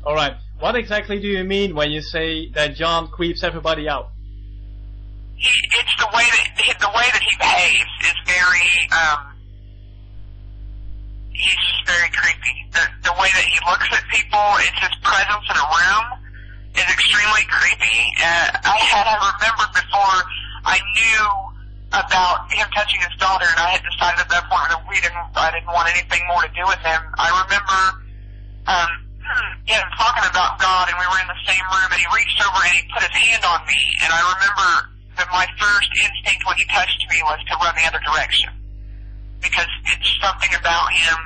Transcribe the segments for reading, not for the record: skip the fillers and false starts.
All right. What exactly do you mean when you say that John creeps everybody out? It's the way that he behaves is very. He's just very creepy. The way that he looks at people, it's his presence in a room is extremely creepy. I remembered before I knew about him touching his daughter, and I had decided at that point that I didn't want anything more to do with him. I remember him talking about God, and we were in the same room, and he reached over and he put his hand on me, and I remember that my first instinct when he touched me was to run the other direction, because it's something about him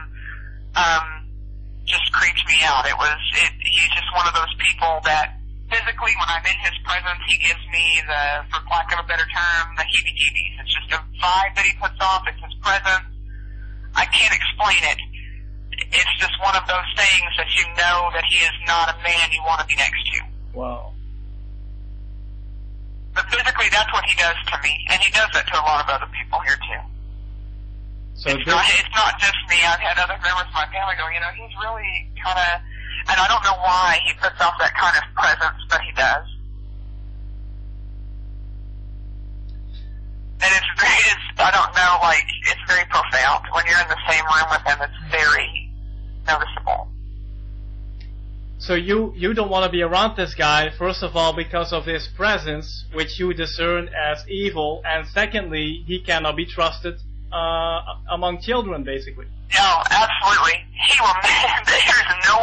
just creeps me out. He's just one of those people that physically, when I'm in his presence, he gives me for lack of a better term, the heebie-jeebies. It's just a vibe that he puts off. It's his presence. I can't explain it. It's just one of those things that you know that he is not a man you want to be next to. Wow. But physically, that's what he does to me, and he does that to a lot of other people here too. So it's not just me. I've had other members of my family go, he's really kind of, and I don't know why he puts off that kind of presence, but he does. And I don't know, it's very profound. When you're in the same room with him, it's very noticeable. So you don't want to be around this guy, first of all, because of his presence, which you discern as evil, and secondly, he cannot be trusted among children, basically. No, absolutely. He will. There's no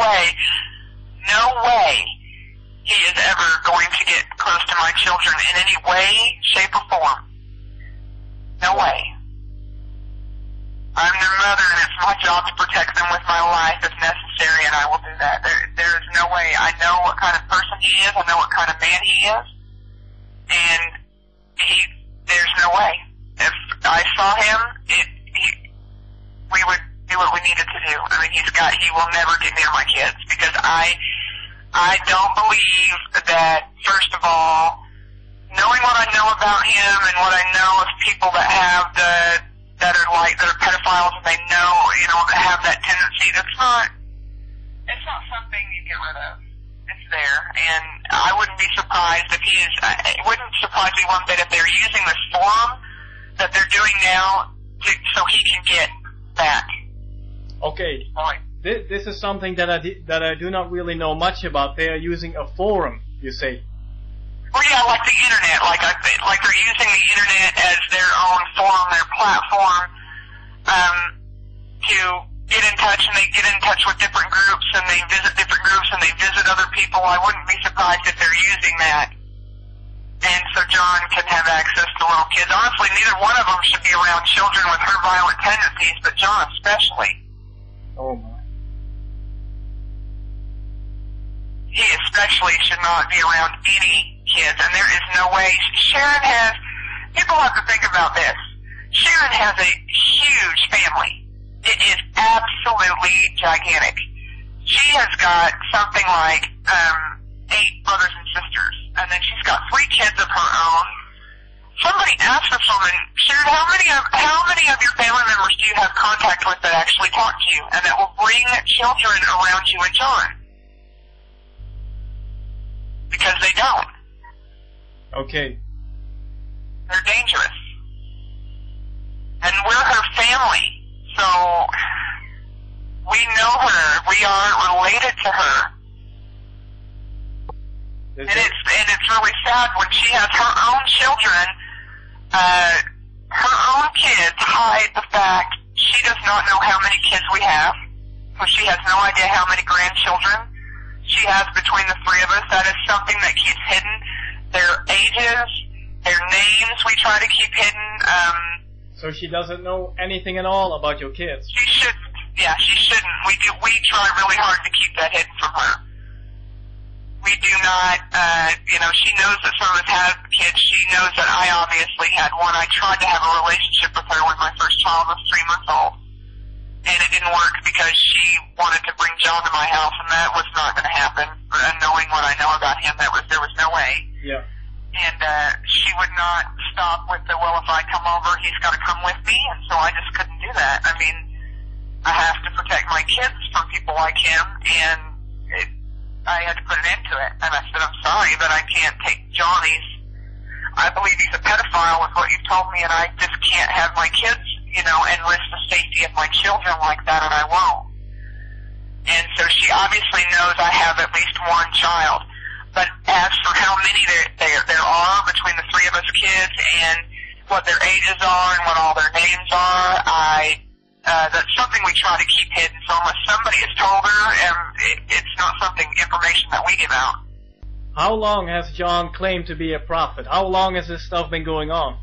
way he is ever going to get close to my children in any way, shape, or form. No way. I'm their mother, and it's my job to protect them with my life if necessary, and I will do that. There's no way. I know what kind of person he is. I know what kind of man he is, and there's no way. If I saw him, we would do what we needed to do. I mean, he will never get near my kids, because I don't believe that, first of all, knowing what I know about him and what I know of people that have that are pedophiles, and they know, that have that tendency, it's not something you get rid of. It's there, and I wouldn't be surprised if it wouldn't surprise me one bit if they're using this forum that they're doing now so he can get back. Okay. This is something that I do not really know much about. They are using a forum, you say? Well, yeah, like the internet. Like they're using the internet as their own forum, their platform, to get in touch, and they get in touch with different groups, and they visit different groups, and they visit other people. I wouldn't be surprised if they're using that. And so John can have access to little kids. Honestly, neither one of them should be around children with her violent tendencies, but John especially. Oh, my. He especially should not be around any kids, and there is no way. Sheren has, people have to think about this. Sheren has a huge family. It is absolutely gigantic. She has got something like 8 brothers and sisters, and then she's got 3 kids of her own. Somebody asked this woman, Sheren, how many of your family members do you have contact with that actually talk to you and that will bring children around you and John? Because they don't. Okay. They're dangerous. And we're her family, so we know her. We are related to her. And it's really sad when she has her own children, her own kids hide the fact she does not know how many kids we have, so she has no idea how many grandchildren she has between the 3 of us. That is something that keeps hidden. Their ages, their names we try to keep hidden. So she doesn't know anything at all about your kids? She shouldn't. Yeah, she shouldn't. We try really hard to keep that hidden from her. We do not, she knows that some of us have kids. She knows that I obviously had one. I tried to have a relationship with her when my first child was 3 months old. And it didn't work because she wanted to bring John to my house, and that was not going to happen. And knowing what I know about him, there was no way. Yeah. And she would not stop with the, well, if I come over, he's got to come with me. And so I just couldn't do that. I mean, I have to protect my kids from people like him, and I had to put an end to it. And I said, I'm sorry, but I can't take Johnny's. I believe he's a pedophile with what you've told me, and I just can't have my kids, you know, and risk the safety of my children like that, and I won't. And so she obviously knows I have at least one child. But as for how many there are between the three of us kids and what their ages are and what all their names are, that's something we try to keep hidden. So unless somebody has told her, it's not information that we give out. How long has John claimed to be a prophet? How long has this stuff been going on?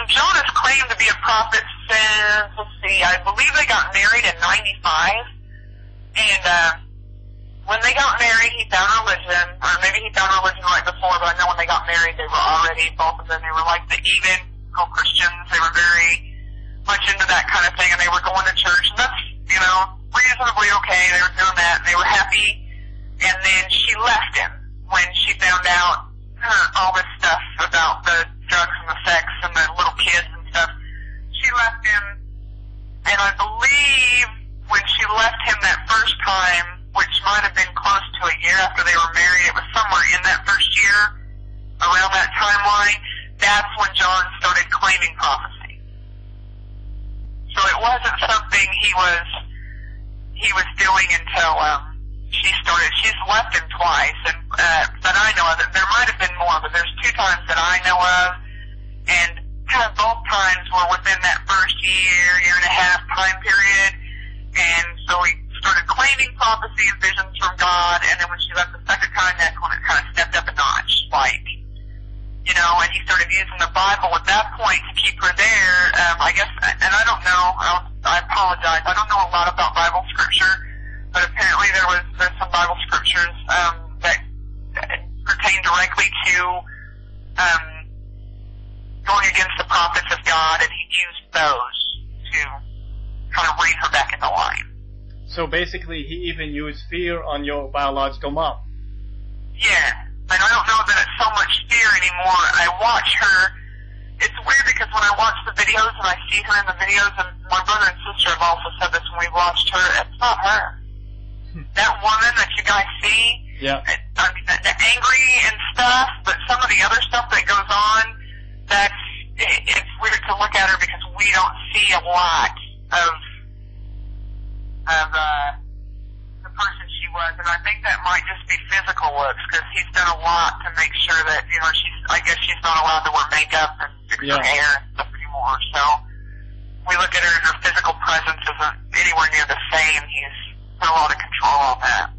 John has claimed to be a prophet since, let's see, I believe they got married in 95. And when they got married, he found religion, or maybe he found religion right before, but I know when they got married, they were already, both of them, they were like the evangelical Christians. They were very much into that kind of thing, and they were going to church, and that's, you know, reasonably okay. They were doing that, and they were happy. And then she left him when she found out all this stuff about the drugs and the sex and the little kids and stuff. She left him, and I believe when she left him that first time, which might have been close to a year after they were married, it was somewhere in that first year, around that timeline, that's when John started claiming prophecy. So it wasn't something he was doing until she's left him twice, and that I know of. There might have been more, but there's 2 times that I know of, and kind of both times were within that first year and a half time period, and so he started claiming prophecy and visions from God, and then when she left the second time, that's when it kind of stepped up a notch, like, you know, and he started using the Bible at that point to keep her there. I guess, and I don't know, I apologize, I don't know a lot about Bible scripture, but apparently there's some Bible scriptures that pertain directly to going against the prophets of God, and he used those to kind of bring her back into line. So basically, he even used fear on your biological mom. Yeah, and I don't know that it's so much fear anymore. I watch her. It's weird because when I watch the videos and I see her in the videos, and my brother and sister have also said this when we've watched her, it's not her. That woman that you guys see, yeah, I mean, the angry and stuff, but some of the other stuff that goes on, it's weird to look at her because we don't see a lot of the person she was, and I think that might just be physical looks because he's done a lot to make sure that, you know, I guess she's not allowed to wear makeup and fix her hair and stuff anymore. So we look at her and her physical presence isn't anywhere near the same. He's put a lot of control on that.